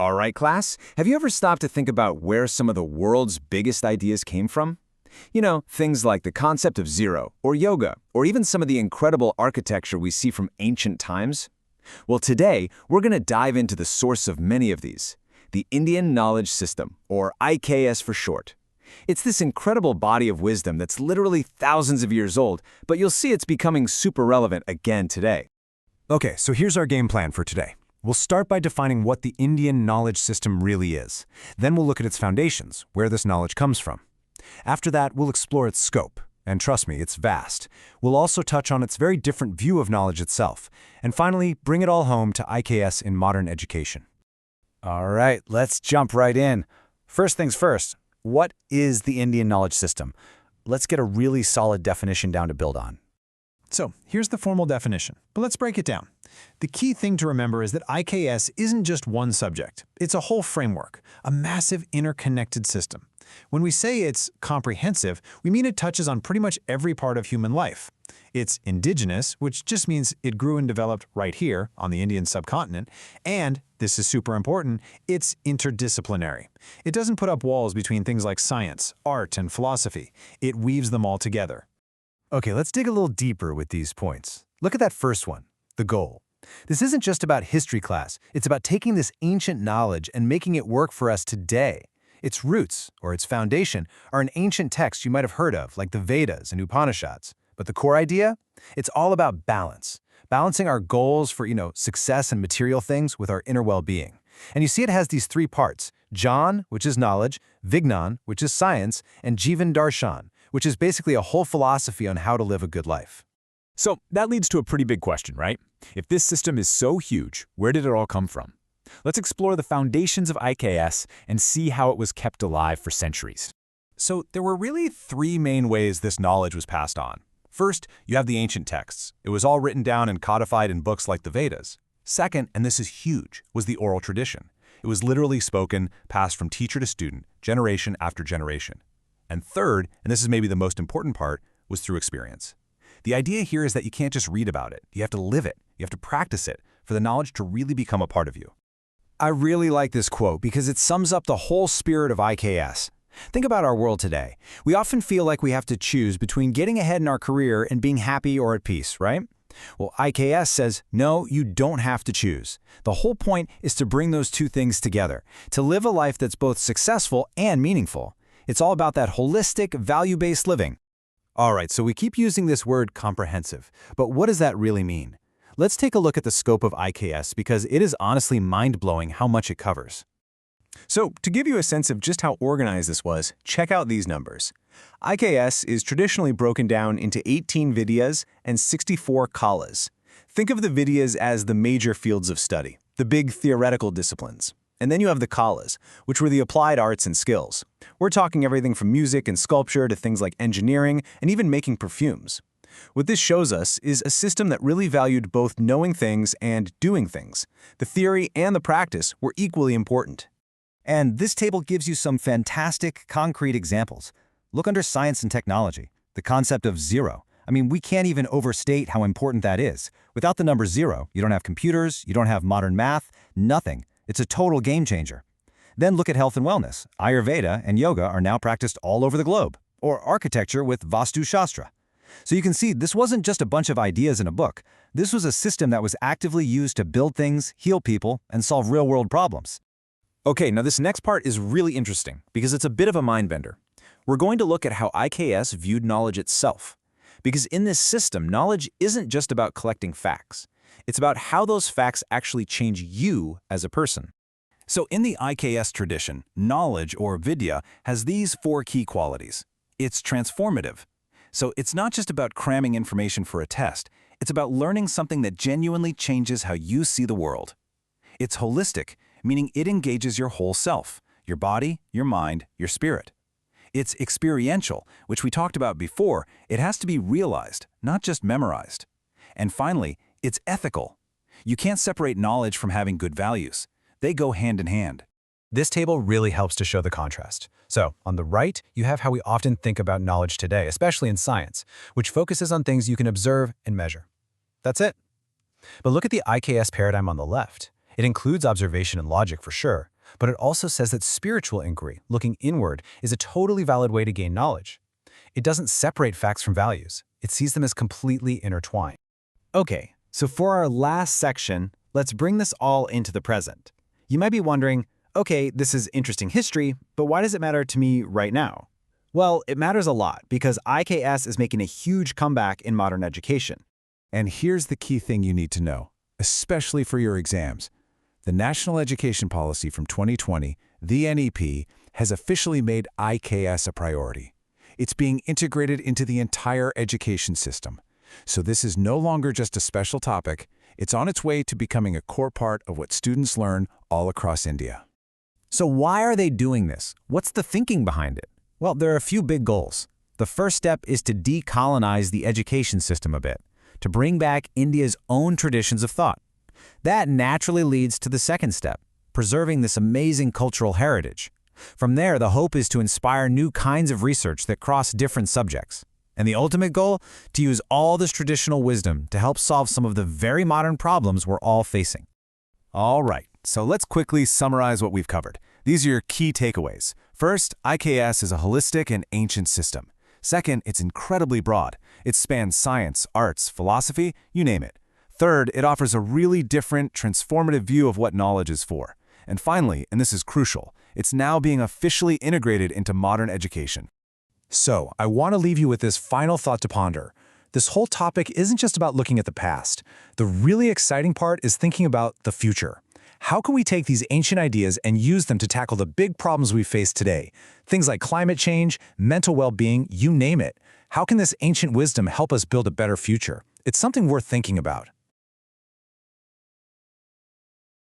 All right, class, have you ever stopped to think about where some of the world's biggest ideas came from? Things like the concept of zero, or yoga, or even some of the incredible architecture we see from ancient times? Well, today, we're going to dive into the source of many of these, the Indian Knowledge System, or IKS for short. It's this incredible body of wisdom that's literally thousands of years old, but you'll see it's becoming super relevant again today. Okay, so here's our game plan for today. We'll start by defining what the Indian knowledge system really is. Then we'll look at its foundations, where this knowledge comes from. After that, we'll explore its scope. And trust me, it's vast. We'll also touch on its very different view of knowledge itself. And finally, bring it all home to IKS in modern education. All right, let's jump right in. First things first, what is the Indian knowledge system? Let's get a really solid definition down to build on. So here's the formal definition, but let's break it down. The key thing to remember is that IKS isn't just one subject. It's a whole framework, a massive interconnected system. When we say it's comprehensive, we mean it touches on pretty much every part of human life. It's indigenous, which just means it grew and developed right here on the Indian subcontinent, and, this is super important, it's interdisciplinary. It doesn't put up walls between things like science, art, and philosophy. It weaves them all together. Okay, let's dig a little deeper with these points. Look at that first one, the goal. This isn't just about history class. It's about taking this ancient knowledge and making it work for us today. Its roots, or its foundation, are an ancient text you might have heard of, like the Vedas and Upanishads. But the core idea? It's all about balance. Balancing our goals for, success and material things with our inner well-being. And you see it has these three parts: Jnan, which is knowledge, Vignan, which is science, and Jivan Darshan, which is basically a whole philosophy on how to live a good life. So that leads to a pretty big question, right? If this system is so huge, where did it all come from? Let's explore the foundations of IKS and see how it was kept alive for centuries. So there were really three main ways this knowledge was passed on. First, you have the ancient texts. It was all written down and codified in books like the Vedas. Second, and this is huge, was the oral tradition. It was literally spoken, passed from teacher to student, generation after generation. And third, and this is maybe the most important part, was through experience. The idea here is that you can't just read about it. You have to live it. You have to practice it for the knowledge to really become a part of you. I really like this quote because it sums up the whole spirit of IKS. Think about our world today. We often feel like we have to choose between getting ahead in our career and being happy or at peace, right? Well, IKS says, no, you don't have to choose. The whole point is to bring those two things together, to live a life that's both successful and meaningful. It's all about that holistic, value-based living. All right, so we keep using this word comprehensive, but what does that really mean? Let's take a look at the scope of IKS because it is honestly mind-blowing how much it covers. So, to give you a sense of just how organized this was, check out these numbers. IKS is traditionally broken down into 18 Vidyas and 64 Kalas. Think of the Vidyas as the major fields of study, the big theoretical disciplines. And then you have the Kalas, which were the applied arts and skills. We're talking everything from music and sculpture to things like engineering and even making perfumes. What this shows us is a system that really valued both knowing things and doing things. The theory and the practice were equally important. And this table gives you some fantastic, concrete examples. Look under science and technology, the concept of zero. We can't even overstate how important that is. Without the number zero, you don't have computers, you don't have modern math, nothing. It's a total game changer. Then look at health and wellness. Ayurveda and yoga are now practiced all over the globe, or architecture with Vastu Shastra. So you can see this wasn't just a bunch of ideas in a book. This was a system that was actively used to build things, heal people, and solve real-world problems. Okay, now this next part is really interesting because it's a bit of a mind-bender. We're going to look at how IKS viewed knowledge itself. Because in this system, knowledge isn't just about collecting facts. It's about how those facts actually change you as a person. So in the IKS tradition, knowledge, or Vidya, has these four key qualities. It's transformative. So it's not just about cramming information for a test. It's about learning something that genuinely changes how you see the world. It's holistic, meaning it engages your whole self, your body, your mind, your spirit. It's experiential, which we talked about before. It has to be realized, not just memorized. And finally, it's ethical. You can't separate knowledge from having good values. They go hand in hand. This table really helps to show the contrast. So, on the right, you have how we often think about knowledge today, especially in science, which focuses on things you can observe and measure. That's it. But look at the IKS paradigm on the left. It includes observation and logic for sure, but it also says that spiritual inquiry, looking inward, is a totally valid way to gain knowledge. It doesn't separate facts from values. It sees them as completely intertwined. Okay, so for our last section, let's bring this all into the present. You might be wondering, okay, this is interesting history, but why does it matter to me right now? Well, it matters a lot because IKS is making a huge comeback in modern education. And here's the key thing you need to know, especially for your exams. The National Education Policy from 2020, the NEP, has officially made IKS a priority. It's being integrated into the entire education system. So this is no longer just a special topic. It's on its way to becoming a core part of what students learn all across India. So why are they doing this? What's the thinking behind it? Well, there are a few big goals. The first step is to decolonize the education system a bit, to bring back India's own traditions of thought. That naturally leads to the second step, preserving this amazing cultural heritage. From there, the hope is to inspire new kinds of research that cross different subjects. And the ultimate goal? To use all this traditional wisdom to help solve some of the very modern problems we're all facing. All right, so let's quickly summarize what we've covered. These are your key takeaways. First, IKS is a holistic and ancient system. Second, it's incredibly broad. It spans science, arts, philosophy, you name it. Third, it offers a really different, transformative view of what knowledge is for. And finally, and this is crucial, it's now being officially integrated into modern education. So, I want to leave you with this final thought to ponder. This whole topic isn't just about looking at the past. The really exciting part is thinking about the future. How can we take these ancient ideas and use them to tackle the big problems we face today? Things like climate change, mental well-being, you name it. How can this ancient wisdom help us build a better future? It's something worth thinking about.